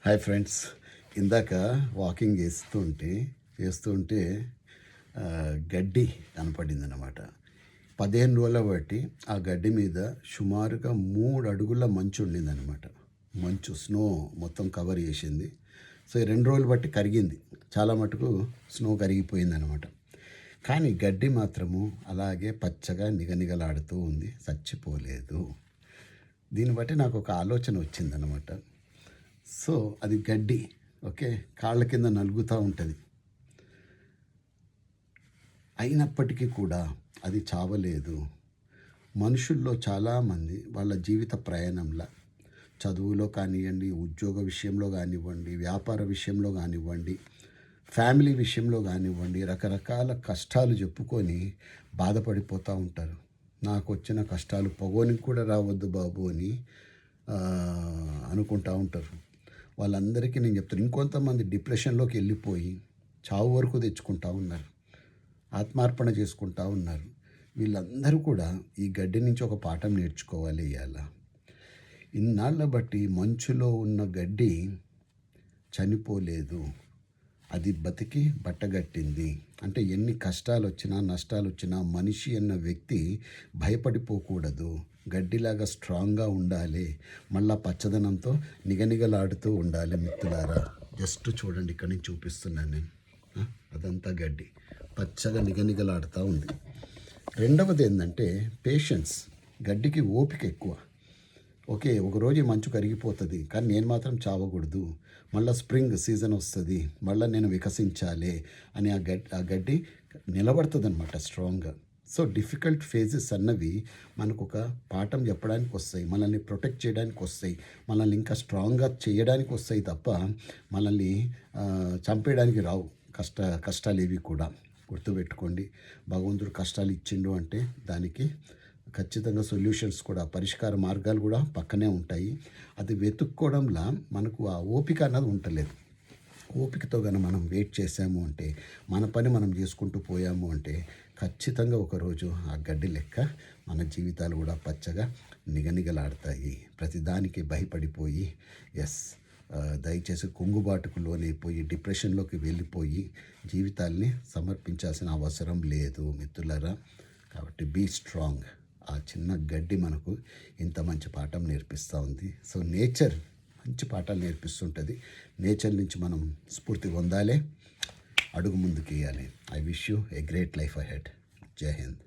Hi friends, ఇందాక walking చేస్తుంటే గడ్డి కనపడింది అన్నమాట. 15 రోజుల బట్టి ఆ గడ్డి మీద సుమారుగా 3 అడుగుల మంచు ఉండిందనమాట. మంచు స్నో మొత్తం కవర్ చేసింది. సో ఈ 2 రోజులు బట్టి కరిగింది, చాలా మటుకు స్నో కరిగిపోయిందనమాట. కానీ గడ్డి మాత్రము అలాగే పచ్చగా నిగనిగలాడుతూ ఉంది, చచ్చిపోలేదు. దీన్ని బట్టి నాకు ఒక ఆలోచన వచ్చిందనమాట. సో అది గడ్డి, ఓకే, కాళ్ళ కింద నలుగుతూ ఉంటుంది. అయినప్పటికీ కూడా అది చావలేదు. మనుషుల్లో చాలామంది వాళ్ళ జీవిత ప్రయాణంలో, చదువులో కానివ్వండి, ఉద్యోగ విషయంలో కానివ్వండి, వ్యాపార విషయంలో కానివ్వండి, ఫ్యామిలీ విషయంలో కానివ్వండి, రకరకాల కష్టాలు చెప్పుకొని బాధపడిపోతూ ఉంటారు. నాకు వచ్చిన కష్టాలు పొగోనికి కూడా రావద్దు బాబు అని అనుకుంటూ ఉంటారు. వాళ్ళందరికీ నేను చెప్తాను. ఇంకొంతమంది డిప్రెషన్లోకి వెళ్ళిపోయి చావు వరకు తెచ్చుకుంటూ ఉన్నారు, ఆత్మార్పణ చేసుకుంటూ ఉన్నారు. వీళ్ళందరూ కూడా ఈ గడ్డి నుంచి ఒక పాఠం నేర్చుకోవాలి. ఇవాళ ఇన్నాళ్ళ బట్టి మంచులో ఉన్న గడ్డి చనిపోలేదు, అది బతికి బట్టగట్టింది. అంటే ఎన్ని కష్టాలు వచ్చినా నష్టాలు వచ్చినా మనిషి అన్న వ్యక్తి భయపడిపోకూడదు, గడ్డిలాగా స్ట్రాంగ్గా ఉండాలి, మళ్ళా పచ్చదనంతో నిగనిగలాడుతూ ఉండాలి. మిత్రులారా, జస్ట్ చూడండి, ఇక్కడి నుంచి చూపిస్తున్నాను నేను. అదంతా గడ్డి పచ్చగా నిగనిగలాడుతూ ఉంది. రెండవది ఏంటంటే పేషెన్స్. గడ్డికి ఓపిక ఎక్కువ. ఓకే, ఒకరోజు మంచు కరిగిపోతుంది, కానీ నేను మాత్రం చావకూడదు, మళ్ళీ స్ప్రింగ్ సీజన్ వస్తుంది, మళ్ళీ నేను వికసించాలి అని ఆ గడ్డి నిలబడుతుంది అనమాట స్ట్రాంగ్గా. సో డిఫికల్ట్ ఫేజెస్ అన్నవి మనకు ఒక పాఠం చెప్పడానికి వస్తాయి, మనల్ని ప్రొటెక్ట్ చేయడానికి వస్తాయి, మనల్ని ఇంకా స్ట్రాంగ్గా చేయడానికి వస్తాయి తప్ప మనల్ని చంపేయడానికి రావు. కష్టాలు ఏవి కూడా గుర్తుపెట్టుకోండి. భగవంతుడు కష్టాలు ఇచ్చిండు అంటే దానికి ఖచ్చితంగా సొల్యూషన్స్ కూడా, పరిష్కార మార్గాలు కూడా పక్కనే ఉంటాయి. అది వెతుక్కోవడంలో మనకు ఆ ఓపిక అన్నది ఉండలేదు. ఓపికతో కనుక మనం వెయిట్ చేసాము అంటే, మన పని మనం చేసుకుంటూ పోయాము అంటే ఖచ్చితంగా ఒకరోజు ఆ గడ్డి లెక్క మన జీవితాలు కూడా పచ్చగా నిగనిగలాడతాయి. ప్రతిదానికి భయపడిపోయి దయచేసి కుంగుబాటుకు లోనైపోయి డిప్రెషన్లోకి వెళ్ళిపోయి జీవితాల్ని సమర్పించాల్సిన అవసరం లేదు మిత్రులారా. కాబట్టి బీ స్ట్రాంగ్. ఆ చిన్న గడ్డి మనకు ఇంత మంచి పాఠం నేర్పిస్తూ ఉంది. సో నేచర్ మంచి పాఠాలు నేర్పిస్తుంటుంది. నేచర్ నుంచి మనం స్ఫూర్తి పొందాలి, అడుగు ముందుకు వేయాలి. I wish you a great life ahead. జై హింద్.